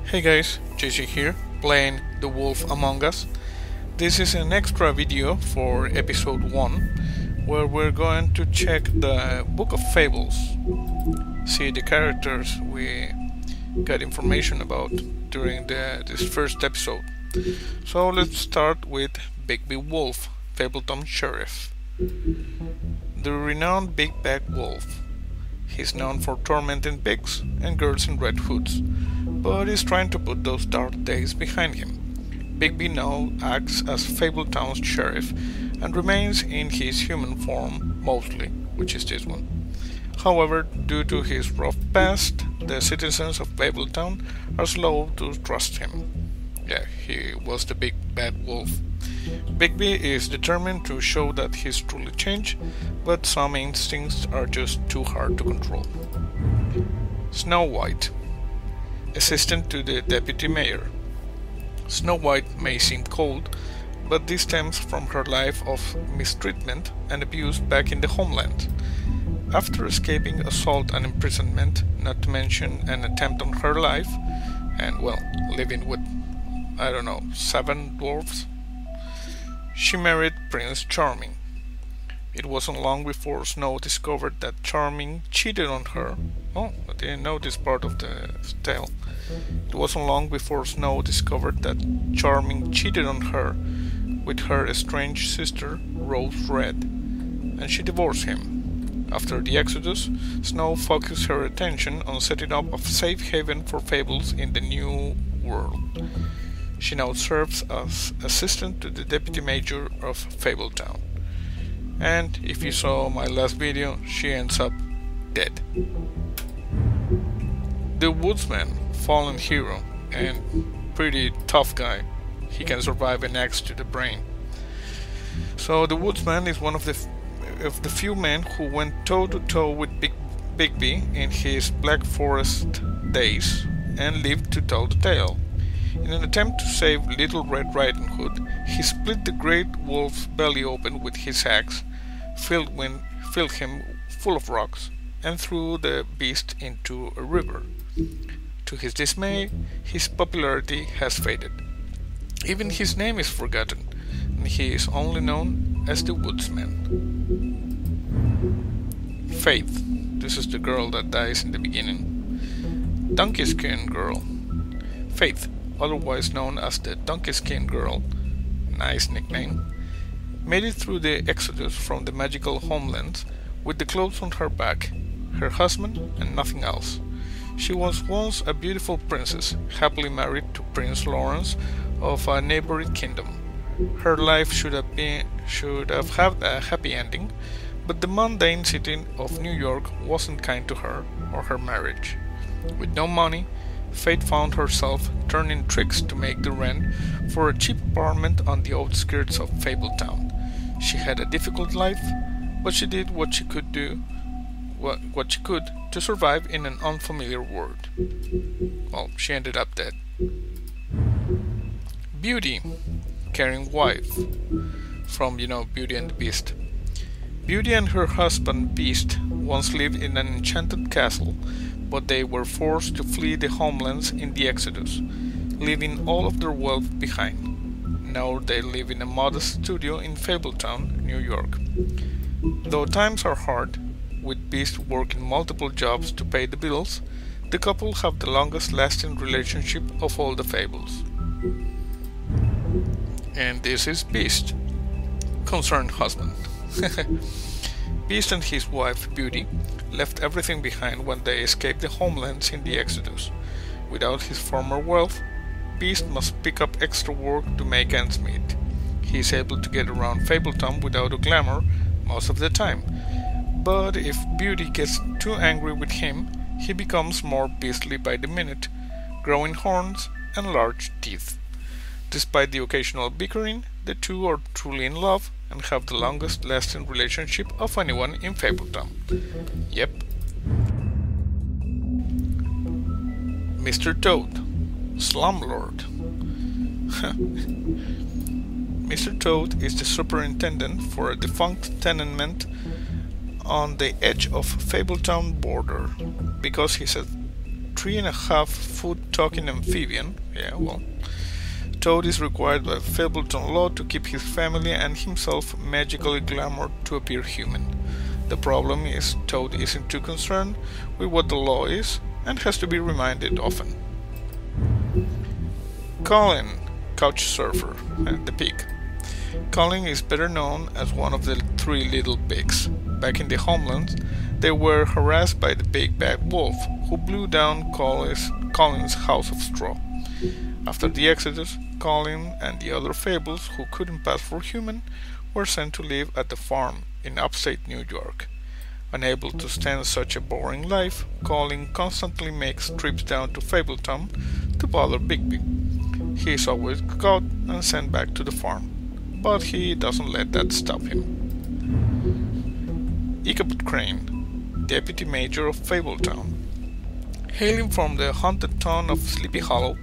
Hey guys, JJ here, playing The Wolf Among Us. This is an extra video for episode 1, where we're going to check the Book of Fables, see the characters we got information about during this first episode. So let's start with Bigby Wolf, Fabletown Sheriff. The renowned Big Bad Wolf. He's known for tormenting pigs and girls in red hoods, but is trying to put those dark days behind him. Bigby now acts as Fabletown's sheriff and remains in his human form mostly, which is this one. However, due to his rough past, the citizens of Fabletown are slow to trust him. Yeah, he was the big bad wolf. Bigby is determined to show that he's truly changed, but some instincts are just too hard to control. Snow White, assistant to the deputy mayor. Snow White may seem cold, but this stems from her life of mistreatment and abuse back in the homeland. After escaping assault and imprisonment, not to mention an attempt on her life, and well, living with, 7 dwarves, she married Prince Charming. It wasn't long before Snow discovered that Charming cheated on her. Oh, I didn't know this part of the tale. It wasn't long before Snow discovered that Charming cheated on her with her estranged sister, Rose Red, and she divorced him. After the Exodus, Snow focused her attention on setting up a safe haven for fables in the New World. She now serves as assistant to the deputy mayor of Fabletown. And if you saw my last video, she ends up dead. The Woodsman, fallen hero and pretty tough guy. He can survive an axe to the brain. So the Woodsman is one of the few men who went toe to toe with Bigby in his Black Forest days and lived to tell the tale. In an attempt to save Little Red Riding Hood, he split the great wolf's belly open with his axe, filled him full of rocks, and threw the beast into a river. To his dismay, his popularity has faded. Even his name is forgotten, and he is only known as the Woodsman. Faith. This is the girl that dies in the beginning. Donkey Skin Girl. Faith, otherwise known as the Donkey Skin Girl, nice nickname, made it through the exodus from the magical homelands with the clothes on her back, her husband, and nothing else. She was once a beautiful princess, happily married to Prince Lawrence of a neighboring kingdom. Her life should have had a happy ending, but the mundane city of New York wasn't kind to her or her marriage. With no money, Faith found herself turning tricks to make the rent for a cheap apartment on the outskirts of Fabletown. She had a difficult life, but she did what she could to survive in an unfamiliar world. Well, she ended up dead. Beauty, caring wife, from Beauty and the Beast. Beauty and her husband Beast once lived in an enchanted castle, but they were forced to flee the homelands in the Exodus, leaving all of their wealth behind. Now they live in a modest studio in Fabletown, New York. Though times are hard, with Beast working multiple jobs to pay the bills, the couple have the longest lasting relationship of all the fables. And this is Beast, concerned husband. Beast and his wife Beauty left everything behind when they escaped the homelands in the Exodus. Without his former wealth, Beast must pick up extra work to make ends meet. He is able to get around Fabletown without a glamour most of the time, but if Beauty gets too angry with him, he becomes more beastly by the minute, growing horns and large teeth. Despite the occasional bickering, the two are truly in love and have the longest lasting relationship of anyone in Fabletown. Yep. Mr. Toad, Slumlord. Mr. Toad is the superintendent for a defunct tenement on the edge of Fabletown border. Because he's a 3.5-foot talking amphibian. Yeah, well, Toad is required by Fabletown law to keep his family and himself magically glamoured to appear human. The problem is Toad isn't too concerned with what the law is and has to be reminded often. Colin, Couchsurfer, the pig. Colin is better known as one of the three little pigs. Back in the homelands, they were harassed by the big bad wolf, who blew down Colin's house of straw. After the exodus, Colin and the other Fables who couldn't pass for human were sent to live at the farm in upstate New York. Unable to stand such a boring life, Colin constantly makes trips down to Fabletown to bother Bigby. He is always caught and sent back to the farm, but he doesn't let that stop him. Ichabod Crane, Deputy Major of Fabletown. Hailing from the haunted town of Sleepy Hollow,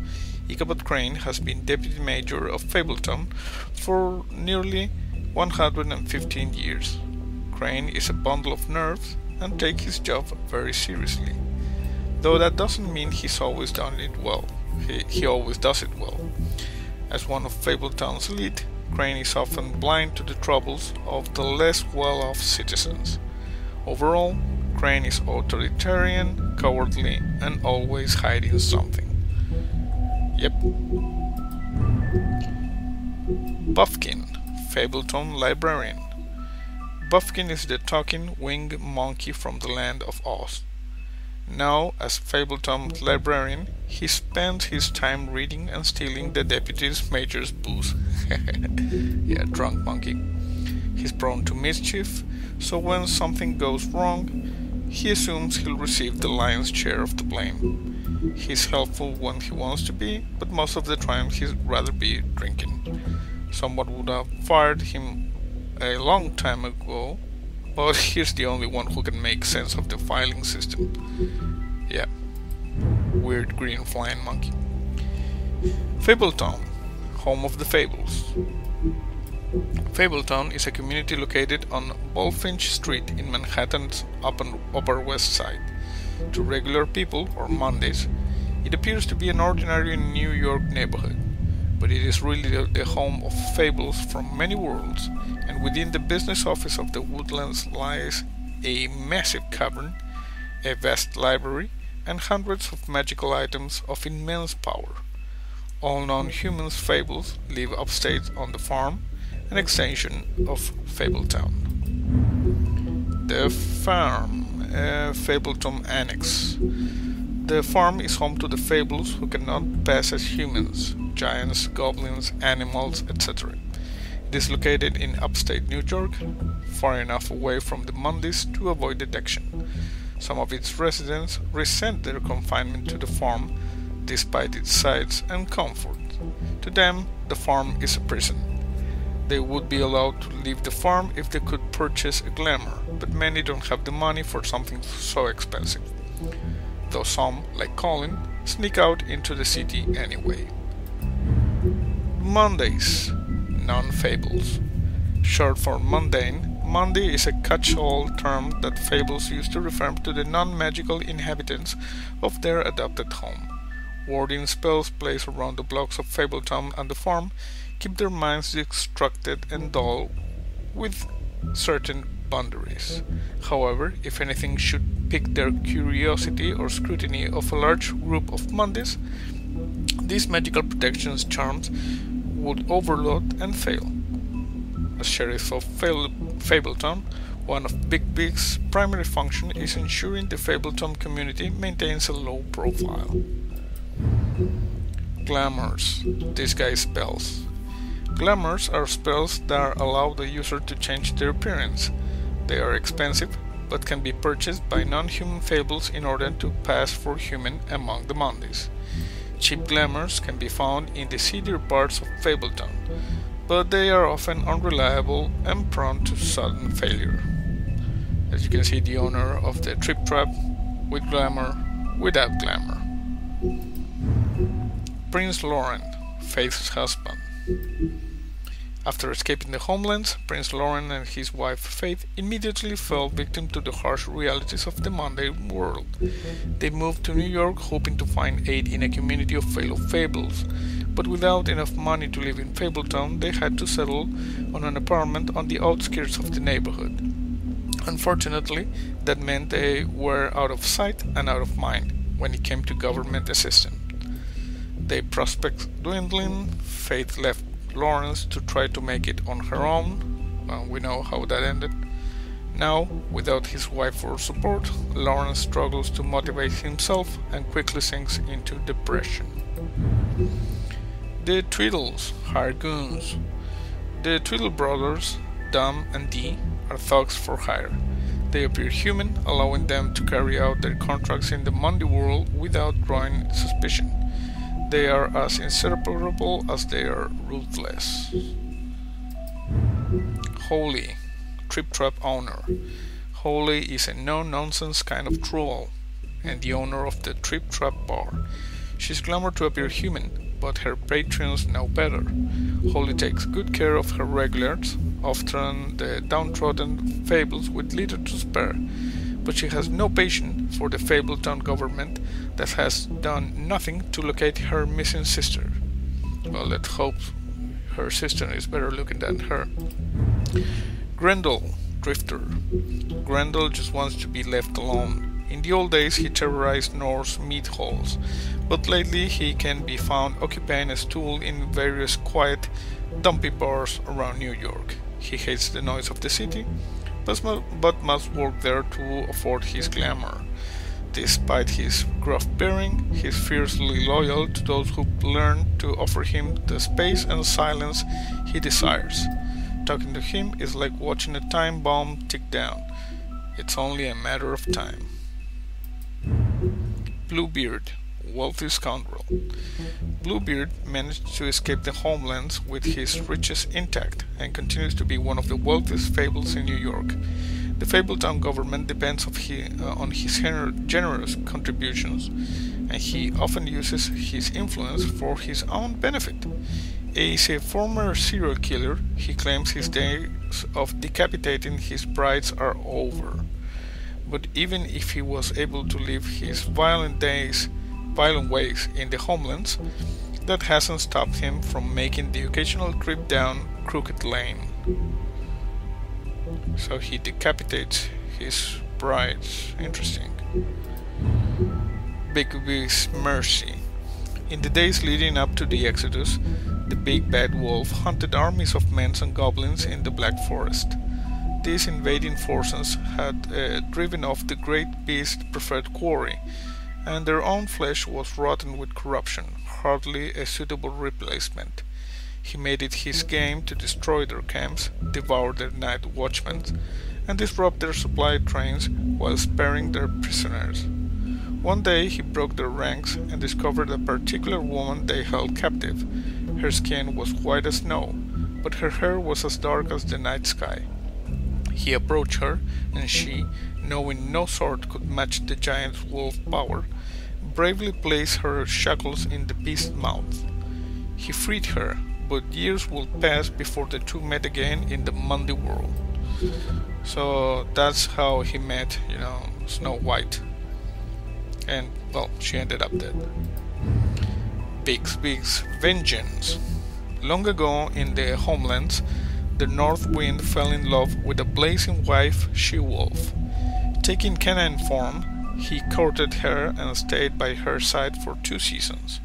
Ichabod Crane has been Deputy Major of Fabletown for nearly 115 years. Crane is a bundle of nerves and takes his job very seriously, though that doesn't mean he's always done it well. He always does it well. As one of Fabletown's elite, Crane is often blind to the troubles of the less well-off citizens. Overall, Crane is authoritarian, cowardly, and always hiding something. Yep. Buffkin, Fabletown Librarian. Buffkin is the talking winged monkey from the land of Oz. Now, as Fabletown's librarian, he spends his time reading and stealing the deputy major's booze. Yeah, drunk monkey. He's prone to mischief, so when something goes wrong, he assumes he'll receive the lion's share of the blame. He's helpful when he wants to be, but most of the time he'd rather be drinking. Someone would have fired him a long time ago, but he's the only one who can make sense of the filing system. Yeah, weird green flying monkey. Fabletown, home of the Fables. Fabletown is a community located on Bullfinch Street in Manhattan's Upper West Side. To regular people, or Mondays, it appears to be an ordinary New York neighborhood, but it is really the home of fables from many worlds, and within the business office of the Woodlands lies a massive cavern, a vast library, and hundreds of magical items of immense power. All non-human fables live upstate on the farm, an extension of Fabletown. The farm, Fabletown Annex. The farm is home to the fables who cannot pass as humans, giants, goblins, animals, etc. It is located in upstate New York, far enough away from the Mondays to avoid detection. Some of its residents resent their confinement to the farm, despite its size and comfort. To them, the farm is a prison. They would be allowed to leave the farm if they could purchase a glamour, but many don't have the money for something so expensive. Though some, like Colin, sneak out into the city anyway. Mondays, non-fables. Short for mundane, Monday is a catch-all term that fables use to refer to the non-magical inhabitants of their adopted home. Warding spells placed around the blocks of Fabletown and the farm keep their minds distracted and dull with certain boundaries. However, if anything should pique their curiosity or scrutiny of a large group of Mondays, these magical protections charms would overload and fail. As sheriff of Fabletown, one of Bigby's primary function is ensuring the Fabletown community maintains a low profile. Glamours, disguise spells. Glamours are spells that allow the user to change their appearance. They are expensive, but can be purchased by non-human fables in order to pass for human among the Mondays. Cheap glamours can be found in the seedier parts of Fabletown, but they are often unreliable and prone to sudden failure. As you can see, the owner of the Trip Trap, with glamour, without glamour. Prince Lauren, Faith's husband. After escaping the homelands, Prince Lauren and his wife Faith immediately fell victim to the harsh realities of the mundane world. They moved to New York hoping to find aid in a community of fellow fables, but without enough money to live in Fabletown, they had to settle on an apartment on the outskirts of the neighborhood. Unfortunately, that meant they were out of sight and out of mind when it came to government assistance. Their prospects dwindling, Faith left Lawrence to try to make it on her own. We know how that ended. Now, without his wife for support, Lawrence struggles to motivate himself and quickly sinks into depression. The Tweedles, hired goons. The Tweedle brothers, Dom and Dee, are thugs for hire. They appear human, allowing them to carry out their contracts in the Monday world without drawing suspicion. They are as inseparable as they are ruthless. Holly, Trip Trap owner. Holly is a no-nonsense kind of troll and the owner of the Trip Trap bar. She's glamored to appear human, but her patrons know better. Holly takes good care of her regulars, often the downtrodden fables with little to spare, but she has no patience for the Fabletown government that has done nothing to locate her missing sister. Well, let's hope her sister is better looking than her. Grendel, drifter. Grendel just wants to be left alone. In the old days he terrorized Norse meat halls, but lately he can be found occupying a stool in various quiet, dumpy bars around New York. He hates the noise of the city, but must work there to afford his glamour. Despite his gruff bearing, he is fiercely loyal to those who learn to offer him the space and silence he desires. Talking to him is like watching a time bomb tick down. It's only a matter of time. Bluebeard, wealthy scoundrel. Bluebeard managed to escape the homelands with his riches intact and continues to be one of the wealthiest fables in New York. The Fabletown government depends on his generous contributions, and he often uses his influence for his own benefit. As a former serial killer, he claims his days of decapitating his brides are over. But even if he was able to live his violent ways in the homelands, that hasn't stopped him from making the occasional trip down Crooked Lane. So he decapitates his brides. Interesting. Bigby's mercy. In the days leading up to the Exodus, the big bad wolf hunted armies of men and goblins in the Black Forest. These invading forces had driven off the great beast's preferred quarry, and their own flesh was rotten with corruption, hardly a suitable replacement. He made it his game to destroy their camps, devour their night watchmen, and disrupt their supply trains while sparing their prisoners. One day he broke their ranks and discovered a particular woman they held captive. Her skin was white as snow, but her hair was as dark as the night sky. He approached her, and she, knowing no sword could match the giant wolf's power, bravely placed her shackles in the beast's mouth. He freed her, but years would pass before the two met again in the Monday world. So that's how he met, Snow White. And, well, she ended up dead. Bigby's vengeance. Long ago in the homelands, the North Wind fell in love with a blazing wife she-wolf. Taking canine form, he courted her and stayed by her side for 2 seasons.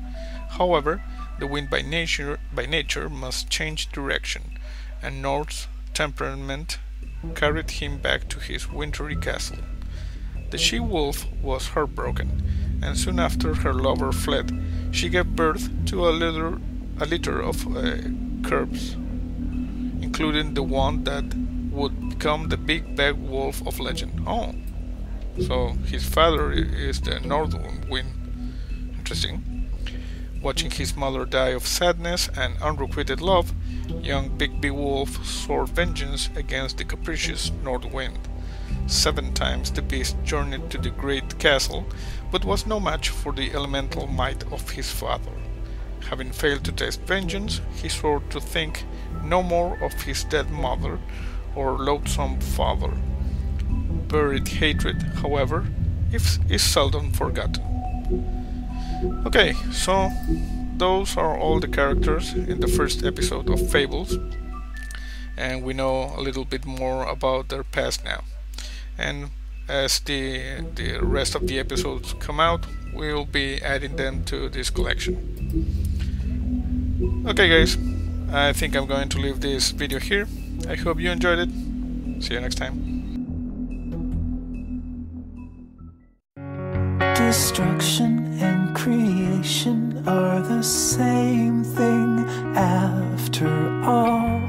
However, the wind by nature must change direction, and North's temperament carried him back to his wintry castle. The she-wolf was heartbroken, and soon after her lover fled, she gave birth to a litter of cubs, including the one that would become the big bad wolf of legend. Oh, so his father is the Northern Wind. Interesting. Watching his mother die of sadness and unrequited love, young Bigby Wolf swore vengeance against the capricious North Wind. 7 times the beast journeyed to the great castle, but was no match for the elemental might of his father. Having failed to taste vengeance, he swore to think no more of his dead mother or loathsome father. Buried hatred, however, is seldom forgotten. Okay, so those are all the characters in the first episode of Fables, and we know a little bit more about their past now. And as the rest of the episodes come out, we'll be adding them to this collection. Okay guys, I think I'm going to leave this video here. I hope you enjoyed it. See you next time. Destruction and creation are the same thing after all.